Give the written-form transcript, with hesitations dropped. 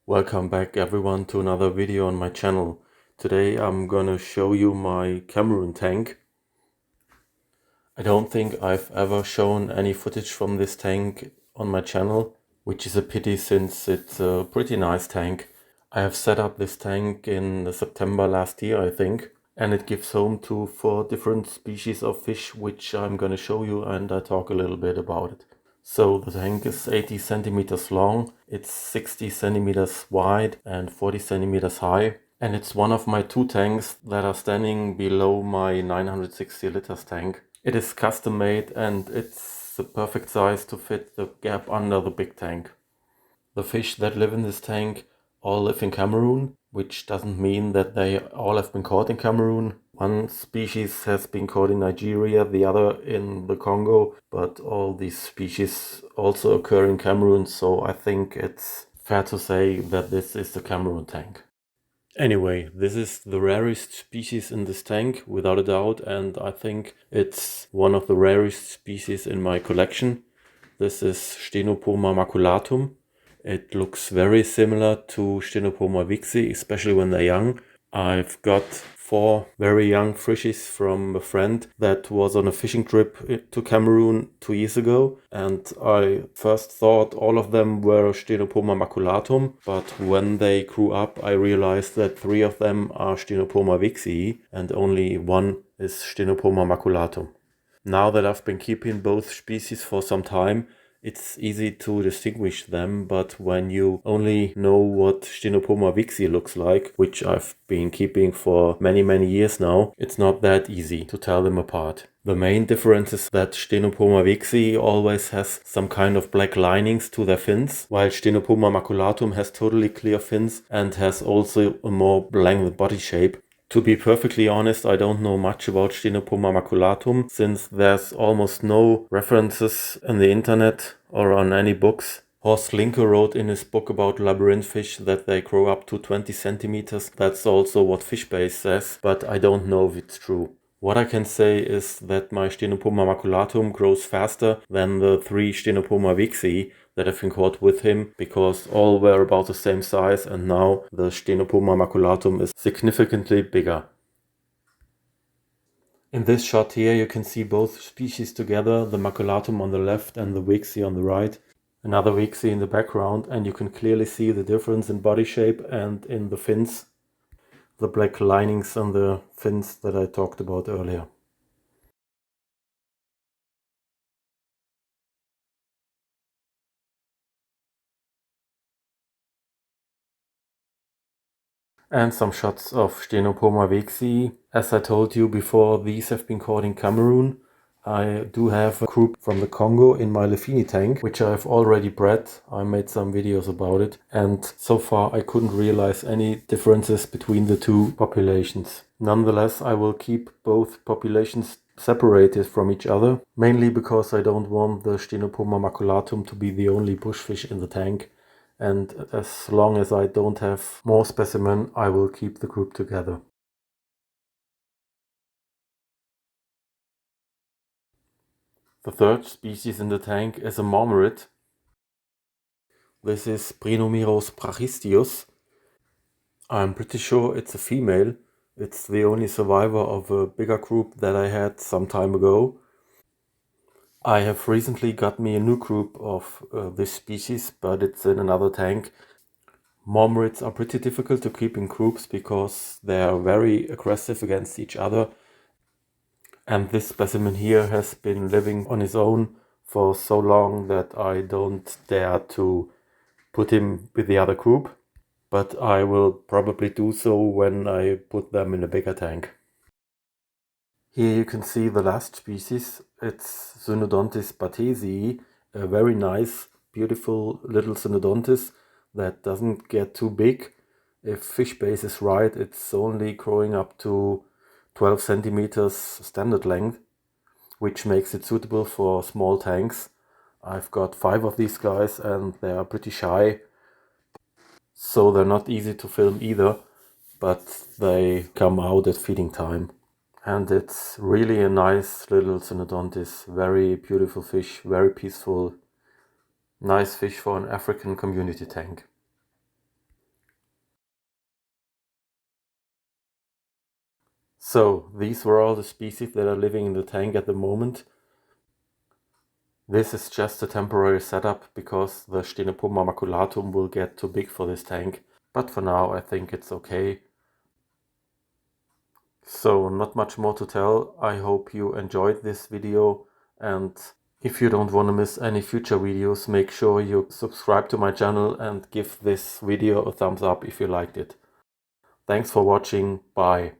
Welcome back everyone to another video on my channel. Today I'm gonna show you my Cameroon tank. I don't think I've ever shown any footage from this tank on my channel, which is a pity since it's a pretty nice tank. I have set up this tank in September last year, I think, and it gives home to 4 different species of fish, which I'm gonna show you and I talk a little bit about it. So the tank is 80 centimeters long, it's 60 centimeters wide and 40 centimeters high. And it's one of my 2 tanks that are standing below my 960 liters tank. It is custom made and it's the perfect size to fit the gap under the big tank. The fish that live in this tank all live in Cameroon, which doesn't mean that they all have been caught in Cameroon. One species has been caught in Nigeria, the other in the Congo, but all these species also occur in Cameroon, so I think it's fair to say that this is the Cameroon tank. Anyway, this is the rarest species in this tank, without a doubt, and I think it's one of the rarest species in my collection. This is Ctenopoma maculatum. It looks very similar to Ctenopoma weeksii, especially when they're young. I've got 4 very young fishes from a friend that was on a fishing trip to Cameroon 2 years ago, and I first thought all of them were Ctenopoma maculatum, but when they grew up I realized that 3 of them are Ctenopoma weeksii and only 1 is Ctenopoma maculatum. Now that I've been keeping both species for some time, it's easy to distinguish them, but when you only know what Ctenopoma weeksii looks like, which I've been keeping for many years now, it's not that easy to tell them apart. The main difference is that Ctenopoma weeksii always has some kind of black linings to their fins, while Ctenopoma maculatum has totally clear fins and has also a more blank body shape. To be perfectly honest, I don't know much about Ctenopoma maculatum, since there's almost no references in the internet or on any books. Horst Linke wrote in his book about labyrinth fish that they grow up to 20 centimeters. That's also what FishBase says, but I don't know if it's true. What I can say is that my Ctenopoma maculatum grows faster than the 3 Ctenopoma weeksii that have been caught with him, because all were about the same size, and now the Ctenopoma maculatum is significantly bigger. In this shot here you can see both species together, the maculatum on the left and the weeksii on the right. Another weeksii in the background, and you can clearly see the difference in body shape and in the fins. The black linings on the fins that I talked about earlier. And some shots of Ctenopoma weeksii. As I told you before, these have been caught in Cameroon. I do have a group from the Congo in my Lefini tank, which I've already bred. I made some videos about it, and so far I couldn't realize any differences between the 2 populations. Nonetheless, I will keep both populations separated from each other, mainly because I don't want the Ctenopoma maculatum to be the only bushfish in the tank. And as long as I don't have more specimen, I will keep the group together. The third species in the tank is a marmoret. This is Brienomyrus brachyistius. I'm pretty sure it's a female. It's the only survivor of a bigger group that I had some time ago. I have recently got me a new group of this species, but it's in another tank. Marmorets are pretty difficult to keep in groups because they are very aggressive against each other. And this specimen here has been living on his own for so long that I don't dare to put him with the other group. But I will probably do so when I put them in a bigger tank. Here you can see the last species. It's Synodontis batesii, a very nice, beautiful little Synodontis that doesn't get too big. If FishBase is right, it's only growing up to 12 centimeters standard length, which makes it suitable for small tanks. I've got 5 of these guys and they are pretty shy, so they're not easy to film either, but they come out at feeding time. And it's really a nice little Synodontis, very beautiful fish, very peaceful, nice fish for an African community tank. So these were all the species that are living in the tank at the moment. This is just a temporary setup because the Ctenopoma maculatum will get too big for this tank. But for now I think it's okay. So not much more to tell. I hope you enjoyed this video, and if you don't want to miss any future videos, make sure you subscribe to my channel and give this video a thumbs up if you liked it. Thanks for watching. Bye.